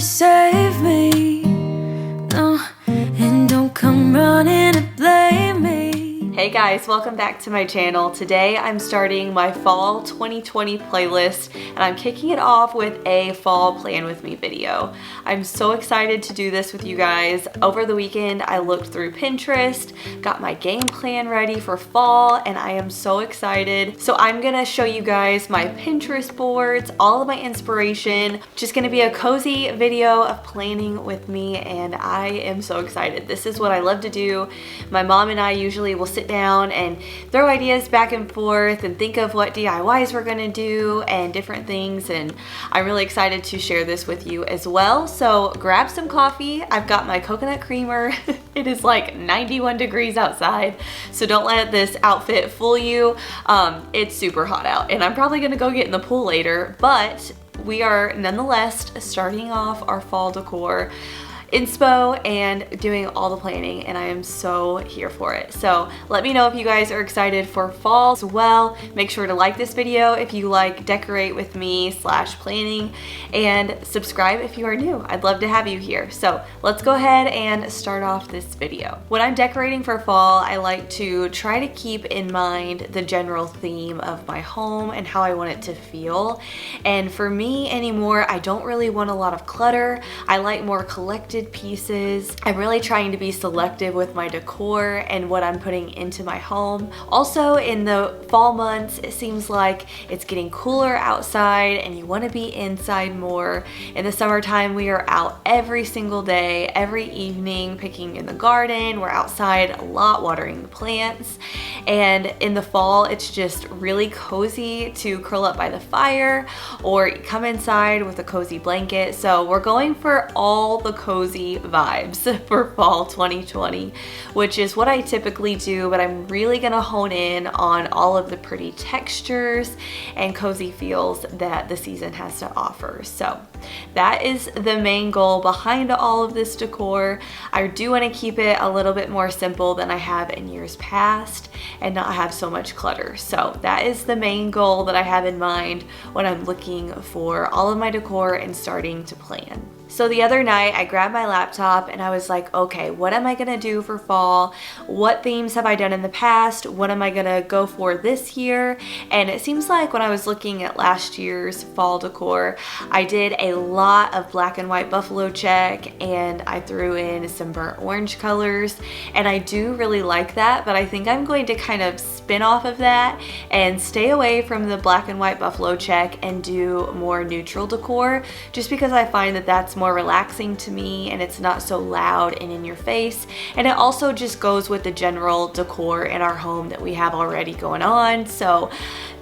save me, no, and don't come running to blame me. Hey guys, welcome back to my channel. Today I'm starting my fall 2020 playlist and I'm kicking it off with a fall plan with me video. I'm so excited to do this with you guys. Over the weekend I looked through Pinterest, got my game plan ready for fall, and I am so excited. So I'm gonna show you guys my Pinterest boards, all of my inspiration. Just gonna be a cozy video of planning with me, and I am so excited. This is what I love to do. My mom and I usually will sit down and throw ideas back and forth and think of what DIYs we're gonna do and different things, and I'm really excited to share this with you as well. So grab some coffee. I've got my coconut creamer. It is like 91 degrees outside, so don't let this outfit fool you. It's super hot out and I'm probably gonna go get in the pool later, but we are nonetheless starting off our fall decor inspo and doing all the planning, and I am so here for it. So let me know if you guys are excited for fall as well. Make sure to like this video if you like decorate with me / planning, and subscribe if you are new. I'd love to have you here. So let's go ahead and start off this video. When I'm decorating for fall, I like to try to keep in mind the general theme of my home and how I want it to feel. And for me anymore, I don't really want a lot of clutter. I like more collected pieces. I'm really trying to be selective with my decor and what I'm putting into my home. Also, in the fall months, it seems like it's getting cooler outside and you want to be inside more. In the summertime, we are out every single day, every evening, picking in the garden. We're outside a lot, watering the plants. And in the fall, it's just really cozy to curl up by the fire or come inside with a cozy blanket. So we're going for all the cozy vibes for fall 2020, which is what I typically do, but I'm really gonna hone in on all of the pretty textures and cozy feels that the season has to offer. So that is the main goal behind all of this decor. I do want to keep it a little bit more simple than I have in years past and not have so much clutter. So that is the main goal that I have in mind when I'm looking for all of my decor and starting to plan. So the other night I grabbed my laptop and I was like, okay, what am I gonna do for fall? What themes have I done in the past? What am I gonna go for this year? And it seems like when I was looking at last year's fall decor, I did a lot of black and white buffalo check, and I threw in some burnt orange colors, and I do really like that, but I think I'm going to kind of spin off of that and stay away from the black and white buffalo check and do more neutral decor, just because I find that that's more relaxing to me and it's not so loud and in your face, and it also just goes with the general decor in our home that we have already going on. So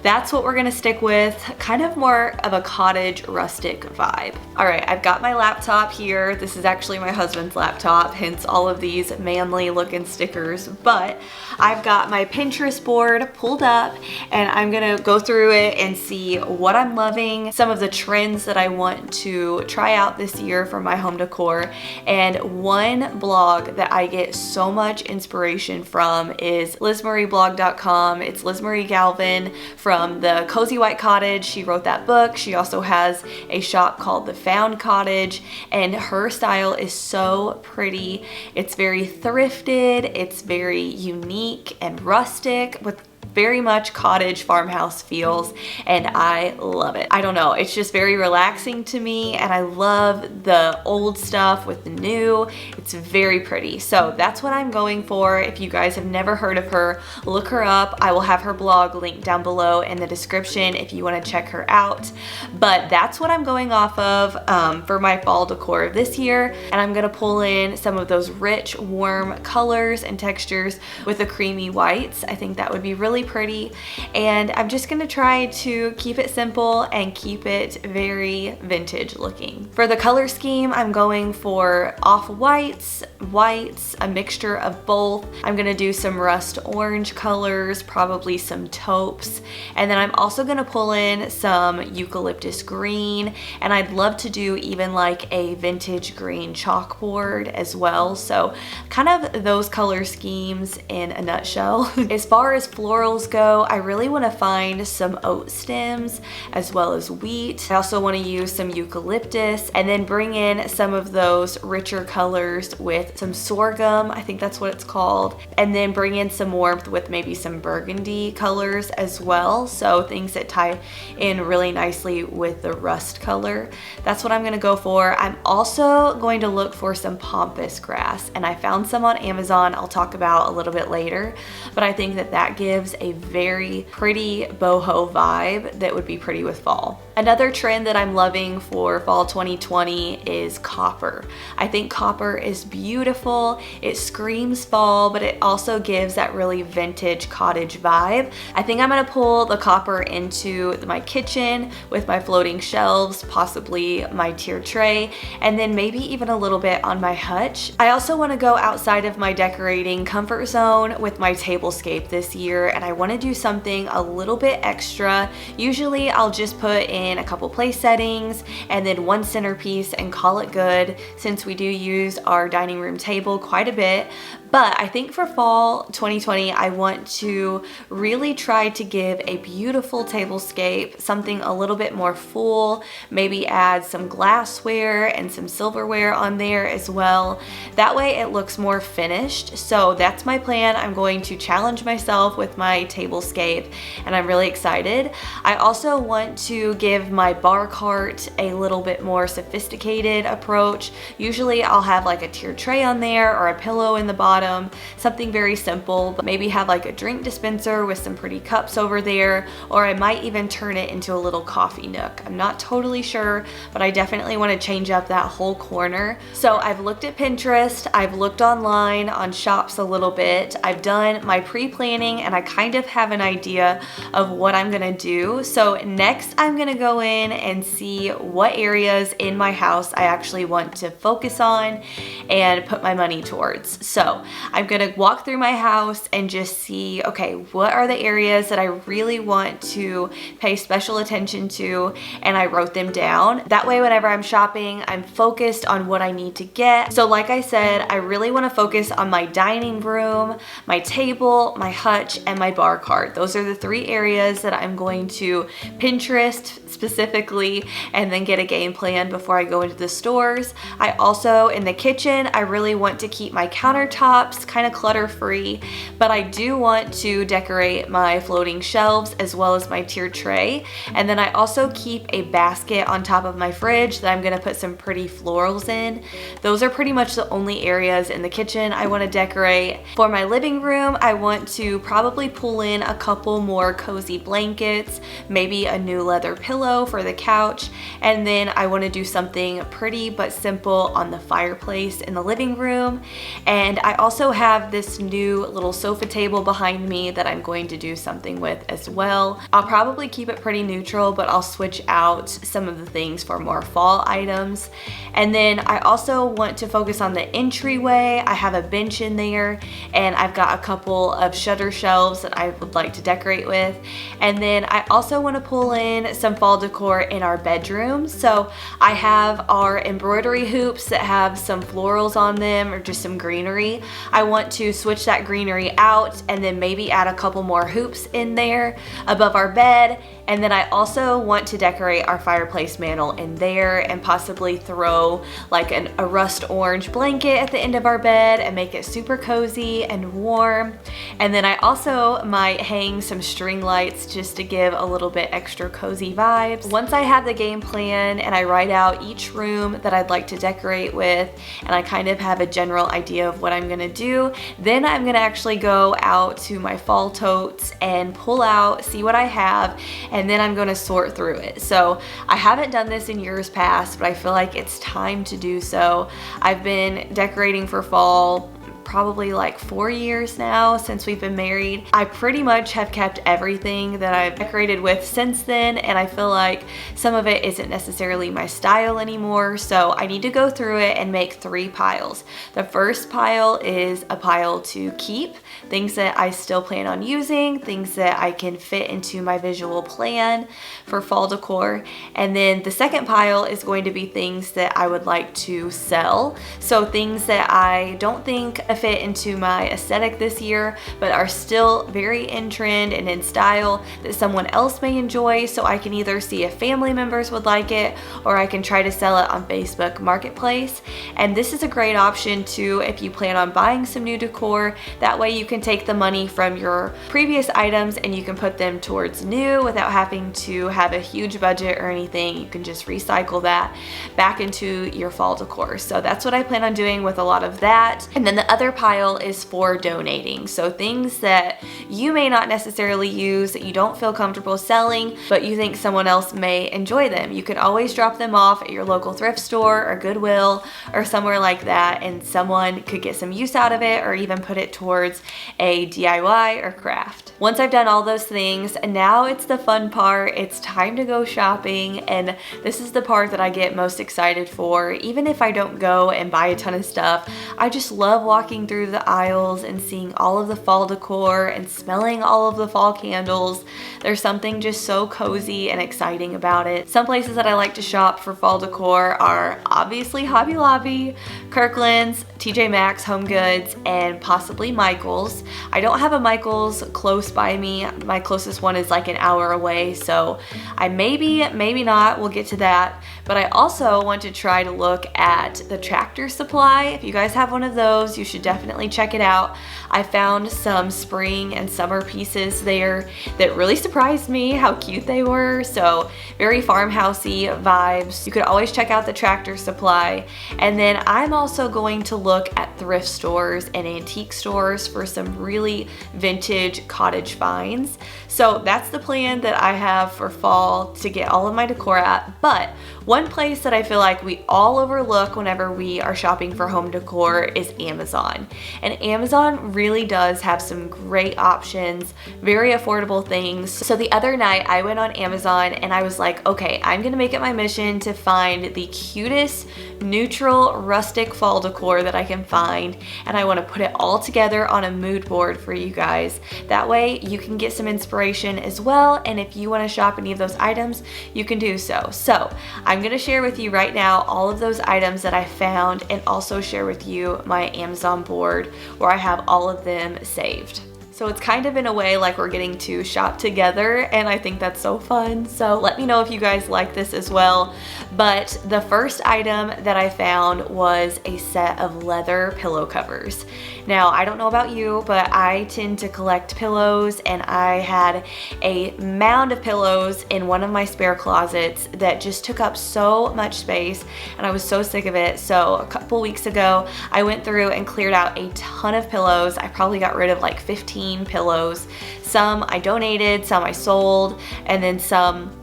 that's what we're gonna stick with, kind of more of a cottage rustic vibe. All right, I've got my laptop here. This is actually my husband's laptop, hence all of these manly looking stickers, but I've got my Pinterest board pulled up and I'm gonna go through it and see what I'm loving, some of the trends that I want to try out this year for my home decor. And one blog that I get so much inspiration from is LizMarieBlog.com. It's Liz Marie Galvin from the Cozy White Cottage. She wrote that book. She also has a shop called The Found Cottage, and her style is so pretty. It's very thrifted, it's very unique and rustic with very much cottage farmhouse feels, and I love it. I don't know, it's just very relaxing to me, and I love the old stuff with the new. It's very pretty. So that's what I'm going for. If you guys have never heard of her, look her up. I will have her blog linked down below in the description if you want to check her out. But that's what I'm going off of for my fall decor this year, and I'm gonna pull in some of those rich, warm colors and textures with the creamy whites. I think that would be really pretty, and I'm just gonna try to keep it simple and keep it very vintage looking. For the color scheme, I'm going for off-whites, whites, a mixture of both. I'm gonna do some rust orange colors, probably some taupes, and then I'm also gonna pull in some eucalyptus green, and I'd love to do even like a vintage green chalkboard as well. So kind of those color schemes in a nutshell. As far as floral cereals go, I really want to find some oat stems as well as wheat. I also want to use some eucalyptus and then bring in some of those richer colors with some sorghum, I think that's what it's called, and then bring in some warmth with maybe some burgundy colors as well, so things that tie in really nicely with the rust color. That's what I'm going to go for. I'm also going to look for some pampas grass, and I found some on Amazon I'll talk about a little bit later, but I think that that gives a very pretty boho vibe that would be pretty with fall. Another trend that I'm loving for fall 2020 is copper. I think copper is beautiful. It screams fall, but it also gives that really vintage cottage vibe. I think I'm gonna pull the copper into my kitchen with my floating shelves, possibly my tiered tray, and then maybe even a little bit on my hutch. I also wanna go outside of my decorating comfort zone with my tablescape this year, and I wanna do something a little bit extra. Usually I'll just put in a couple place settings and then one centerpiece and call it good, since we do use our dining room table quite a bit. But I think for fall 2020, I want to really try to give a beautiful tablescape, something a little bit more full, maybe add some glassware and some silverware on there as well. That way it looks more finished. So that's my plan. I'm going to challenge myself with my tablescape, and I'm really excited. I also want to give my bar cart a little bit more sophisticated approach. Usually I'll have like a tiered tray on there or a pillow in the bottom, something very simple, but maybe have like a drink dispenser with some pretty cups over there, or I might even turn it into a little coffee nook. I'm not totally sure, but I definitely want to change up that whole corner. So I've looked at Pinterest, I've looked online on shops a little bit, I've done my pre-planning, and I kind of have an idea of what I'm gonna do. So next I'm gonna go in and see what areas in my house I actually want to focus on and put my money towards. So I'm gonna walk through my house and just see, okay, what are the areas that I really want to pay special attention to, and I wrote them down. That way whenever I'm shopping, I'm focused on what I need to get. So like I said, I really want to focus on my dining room, my table, my hutch, and my bar cart. Those are the three areas that I'm going to Pinterest specifically and then get a game plan before I go into the stores. I also, in the kitchen, I really want to keep my countertops kind of clutter free, but I do want to decorate my floating shelves as well as my tiered tray. And then I also keep a basket on top of my fridge that I'm gonna put some pretty florals in. Those are pretty much the only areas in the kitchen I want to decorate. For my living room, I want to probably pull in a couple more cozy blankets, maybe a new leather pillow for the couch, and then I want to do something pretty but simple on the fireplace in the living room. And I also have this new little sofa table behind me that I'm going to do something with as well. I'll probably keep it pretty neutral, but I'll switch out some of the things for more fall items. And then I also want to focus on the entryway. I have a bench in there, and I've got a couple of shutter shelves that I would like to decorate with. And then I also want to pull in some fall decor in our bedroom. So I have our embroidery hoops that have some florals on them or just some greenery. I want to switch that greenery out and then maybe add a couple more hoops in there above our bed. And then I also want to decorate our fireplace mantle in there and possibly throw like a rust orange blanket at the end of our bed and make it super cozy and warm. And then I also might hang some string lights just to give a little bit extra cozy vibes. Once I have the game plan and I write out each room that I'd like to decorate with, and I kind of have a general idea of what I'm gonna do, then I'm gonna actually go out to my fall totes and pull out, see what I have, and then I'm gonna sort through it. So I haven't done this in years past, but I feel like it's time to do so. I've been decorating for fall probably like 4 years now since we've been married. I pretty much have kept everything that I've decorated with since then, and I feel like some of it isn't necessarily my style anymore, so I need to go through it and make 3 piles. The first pile is a pile to keep, things that I still plan on using, things that I can fit into my visual plan for fall decor, and then the second pile is going to be things that I would like to sell, so things that I don't think fit into my aesthetic this year, but are still very in trend and in style that someone else may enjoy, so I can either see if family members would like it or I can try to sell it on Facebook Marketplace. And this is a great option too if you plan on buying some new decor. That way you can take the money from your previous items and you can put them towards new without having to have a huge budget or anything. You can just recycle that back into your fall decor. So that's what I plan on doing with a lot of that. And then the other pile is for donating. So things that you may not necessarily use, that you don't feel comfortable selling, but you think someone else may enjoy them. You can always drop them off at your local thrift store or Goodwill or somewhere like that, and someone could get some use out of it or even put it towards a DIY or craft. Once I've done all those things, and now it's the fun part, it's time to go shopping, and this is the part that I get most excited for. Even if I don't go and buy a ton of stuff, I just love walking through the aisles and seeing all of the fall decor and smelling all of the fall candles. There's something just so cozy and exciting about it. Some places that I like to shop for fall decor are obviously Hobby Lobby, Kirkland's, TJ Maxx, Home Goods, and possibly Michael's. I don't have a Michael's close by me. My closest one is like an hour away, so I maybe not, we'll get to that. But I also want to try to look at the Tractor Supply. If you guys have one of those, you should definitely check it out. I found some spring and summer pieces there that really surprised me how cute they were. So very farmhousey vibes. You could always check out the Tractor Supply. And then I'm also going to look at thrift stores and antique stores for some really vintage cottage finds. So that's the plan that I have for fall to get all of my decor at. But one place that I feel like we all overlook whenever we are shopping for home decor is Amazon. And Amazon really does have some great options, very affordable things. So the other night I went on Amazon and I was like, okay, I'm gonna make it my mission to find the cutest neutral rustic fall decor that I can find, and I want to put it all together on a mood board for you guys. That way you can get some inspiration as well, and if you want to shop any of those items, you can do so. So I'm going to share with you right now all of those items that I found, and also share with you my Amazon board where I have all of them saved. So it's kind of in a way like we're getting to shop together, and I think that's so fun. So let me know if you guys like this as well. But the first item that I found was a set of leather pillow covers. Now, I don't know about you, but I tend to collect pillows, and I had a mound of pillows in one of my spare closets that just took up so much space, and I was so sick of it. So a couple weeks ago, I went through and cleared out a ton of pillows. I probably got rid of like 15 pillows. Some I donated, some I sold, and then some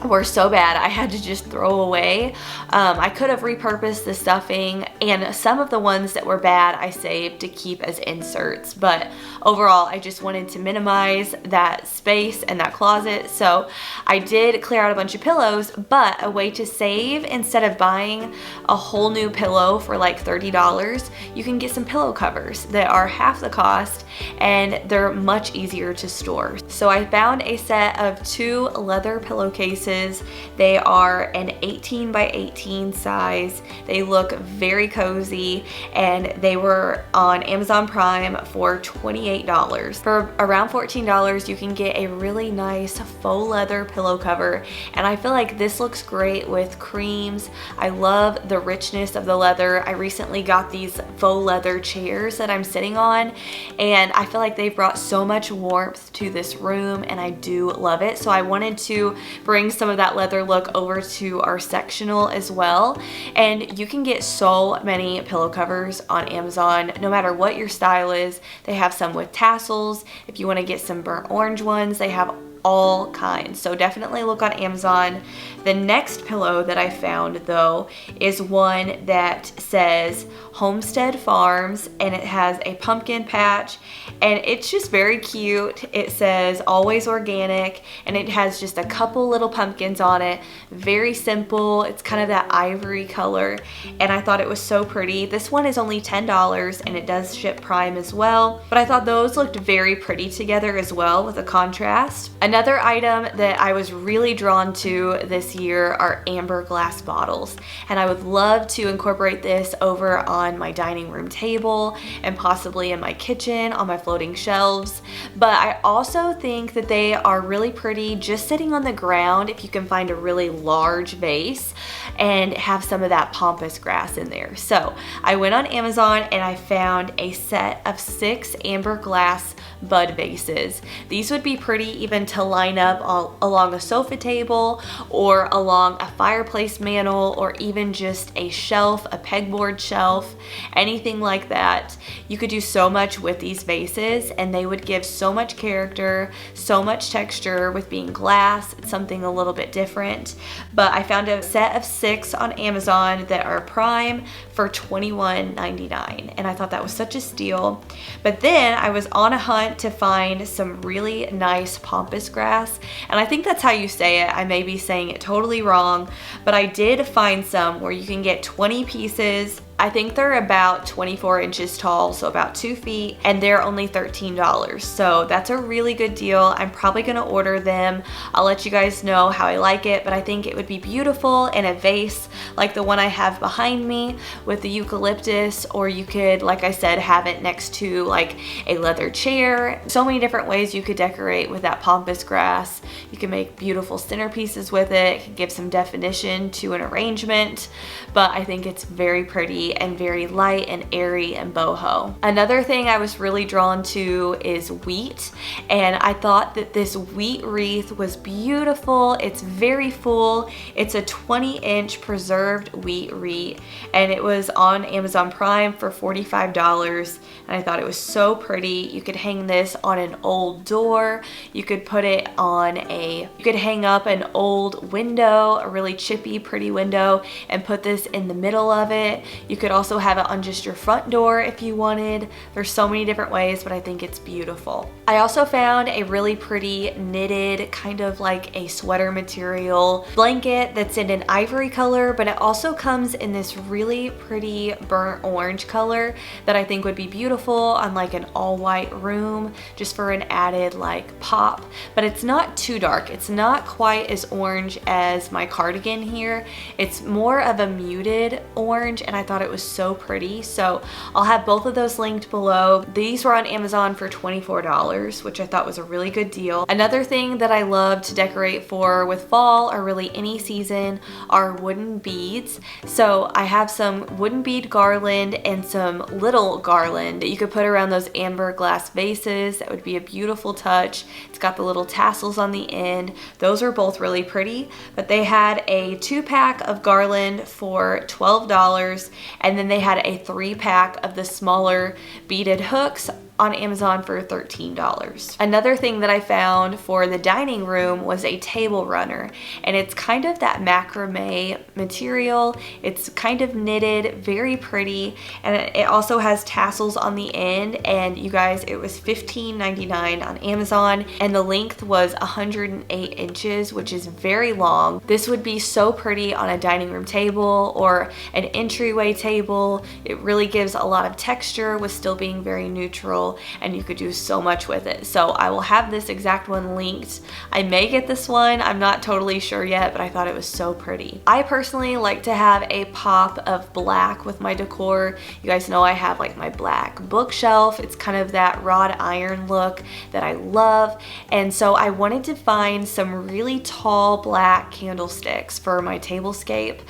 were so bad I had to just throw away. I could have repurposed the stuffing, and some of the ones that were bad I saved to keep as inserts, but overall I just wanted to minimize that space and that closet. So I did clear out a bunch of pillows, but a way to save, instead of buying a whole new pillow for like $30, you can get some pillow covers that are half the cost and they're much easier to store. So I found a set of 2 leather pillowcases. They are an 18 by 18 size. They look very cozy, and they were on Amazon Prime for $28. For around $14, you can get a really nice faux leather pillow cover, and I feel like this looks great with creams. I love the richness of the leather. I recently got these faux leather chairs that I'm sitting on, and I feel like they've brought so much warmth to this room, and I do love it. So I wanted to bring some of that leather look over to our sectional as well. And you can get so many pillow covers on Amazon, no matter what your style is. They have some with tassels. If you want to get some burnt orange ones, they have all kinds. So definitely look on Amazon. The next pillow that I found though is one that says Homestead Farms, and it has a pumpkin patch, and it's just very cute. It says always organic, and it has just a couple little pumpkins on it. Very simple. It's kind of that ivory color, and I thought it was so pretty. This one is only $10, and it does ship Prime as well, but I thought those looked very pretty together as well with a contrast. Another item that I was really drawn to this year are amber glass bottles, and I would love to incorporate this over on my dining room table and possibly in my kitchen on my floating shelves. But I also think that they are really pretty just sitting on the ground if you can find a really large vase and have some of that pampas grass in there. So I went on Amazon and I found a set of 6 amber glass bud vases. These would be pretty even to line up along a sofa table or along a fireplace mantle, or even just a shelf, a pegboard shelf, anything like that. You could do so much with these vases, and they would give so much character, so much texture with being glass. It's something a little bit different. But I found a set of 6 on Amazon that are prime for $21.99, and I thought that was such a steal. But then I was on a hunt to find some really nice pampas grass, and I think that's how you say it. I may be saying it totally wrong, but I did find some where you can get 20 pieces. I think they're about 24 inches tall, so about 2 feet, and they're only $13. So that's a really good deal. I'm probably gonna order them. I'll let you guys know how I like it, but I think it would be beautiful in a vase like the one I have behind me with the eucalyptus, or you could, like I said, have it next to like a leather chair. So many different ways you could decorate with that pampas grass. You can make beautiful centerpieces with it, can give some definition to an arrangement, but I think it's very pretty and very light and airy and boho. Another thing I was really drawn to is wheat, and I thought that this wheat wreath was beautiful. It's very full. It's a 20-inch preserved wheat wreath, and it was on Amazon Prime for $45, and I thought it was so pretty. You could hang this on an old door. You could put it on you could hang up an old window, a really chippy, pretty window, and put this in the middle of it. You could also have it on just your front door if you wanted. There's so many different ways, but I think it's beautiful. I also found a really pretty knitted, kind of like a sweater material blanket that's in an ivory color, but it also comes in this really pretty burnt orange color that I think would be beautiful on like an all-white room, just for an added like pop. But it's not too dark. It's not quite as orange as my cardigan here. It's more of a muted orange, and I thought it was so pretty. So I'll have both of those linked below. These were on Amazon for $24, which I thought was a really good deal. Another thing that I love to decorate for with fall, or really any season, are wooden beads. So I have some wooden bead garland and some little garland that you could put around those amber glass vases. That would be a beautiful touch. It's got the little tassels on the end. Those are both really pretty, but they had a 2-pack of garland for $12, and then they had a 3-pack of the smaller beaded hooks on Amazon for $13. Another thing that I found for the dining room was a table runner, and it's kind of that macrame material. It's kind of knitted, very pretty, and it also has tassels on the end. And you guys, it was $15.99 on Amazon, and the length was 108 inches, which is very long. This would be so pretty on a dining room table or an entryway table. It really gives a lot of texture with still being very neutral, and you could do so much with it. So I will have this exact one linked. I may get this one, I'm not totally sure yet, but I thought it was so pretty. I personally like to have a pop of black with my decor. You guys know I have like my black bookshelf. It's kind of that wrought iron look that I love, and so I wanted to find some really tall black candlesticks for my tablescape.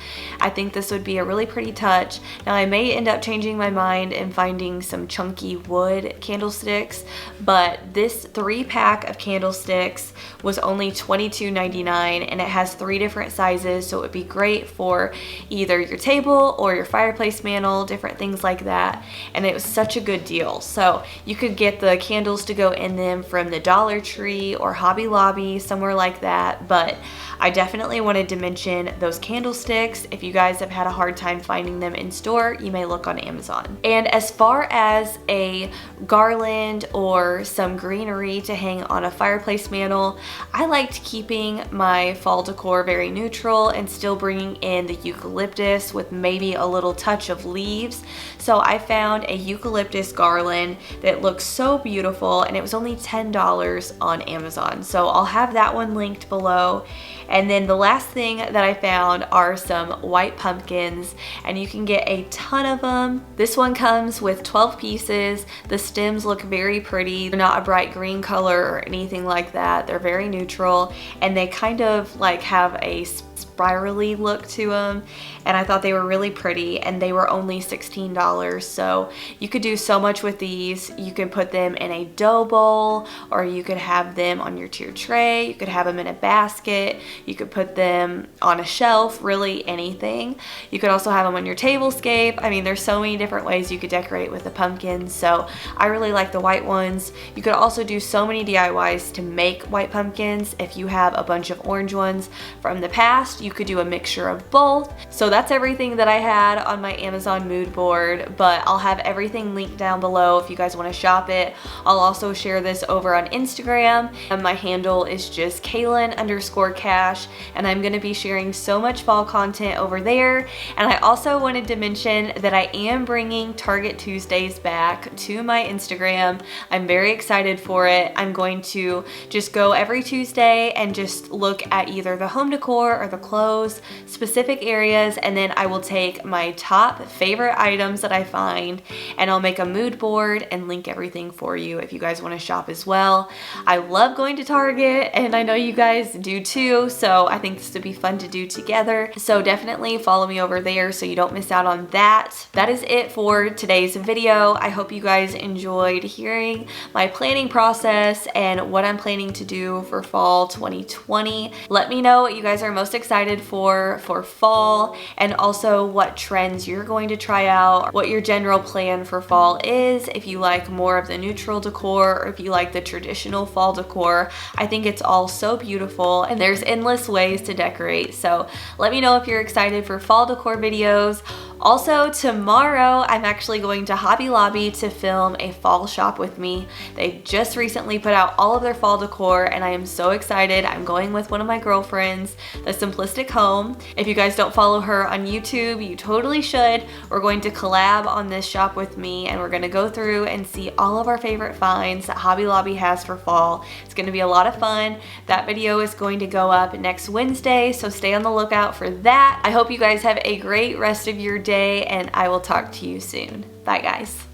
I think this would be a really pretty touch. Now I may end up changing my mind and finding some chunky wood candlesticks, but this 3-pack of candlesticks was only $22.99, and it has 3 different sizes, so it would be great for either your table or your fireplace mantle, different things like that. And it was such a good deal. So you could get the candles to go in them from the Dollar Tree or Hobby Lobby, somewhere like that, but I definitely wanted to mention those candlesticks. If you guys have had a hard time finding them in store, you may look on Amazon. And as far as a garland or some greenery to hang on a fireplace mantle. I liked keeping my fall decor very neutral and still bringing in the eucalyptus with maybe a little touch of leaves. So I found a eucalyptus garland that looks so beautiful, and it was only $10 on Amazon. So I'll have that one linked below. And then the last thing that I found are some white pumpkins, and you can get a ton of them. This one comes with 12 pieces. The stems look very pretty. They're not a bright green color or anything like that. They're very neutral, and they kind of like have a spirally look to them, and I thought they were really pretty, and they were only $16. So you could do so much with these. You could put them in a dough bowl, or you could have them on your tiered tray. You could have them in a basket. You could put them on a shelf, really anything. You could also have them on your tablescape. I mean, there's so many different ways you could decorate with the pumpkins. So I really like the white ones. You could also do so many DIYs to make white pumpkins. If you have a bunch of orange ones from the past, you could do a mixture of both. So that's everything that I had on my Amazon mood board, but I'll have everything linked down below if you guys want to shop it. I'll also share this over on Instagram, and my handle is just Kailyn_cash, and I'm going to be sharing so much fall content over there. And I also wanted to mention that I am bringing Target Tuesdays back to my Instagram. I'm very excited for it. I'm going to just go every Tuesday and just look at either the home decor or the clothes, specific areas, and then I will take my top favorite items that I find, and I'll make a mood board and link everything for you if you guys want to shop as well. I love going to Target, and I know you guys do too, so I think this would be fun to do together. So definitely follow me over there so you don't miss out on that. That is it for today's video. I hope you guys enjoyed hearing my planning process and what I'm planning to do for fall 2020. Let me know what you guys are most excited for fall, and also what trends you're going to try out, what your general plan for fall is, if you like more of the neutral decor or if you like the traditional fall decor. I think it's all so beautiful, and there's endless ways to decorate. So let me know if you're excited for fall decor videos. Also, tomorrow I'm actually going to Hobby Lobby to film a fall shop with me. They just recently put out all of their fall decor, and I am so excited. I'm going with one of my girlfriends, The Simplistic Home. If you guys don't follow her on YouTube, you totally should. We're going to collab on this shop with me, and we're going to go through and see all of our favorite finds that Hobby Lobby has for fall. It's going to be a lot of fun. That video is going to go up next Wednesday, so stay on the lookout for that. I hope you guys have a great rest of your day, and I will talk to you soon. Bye guys.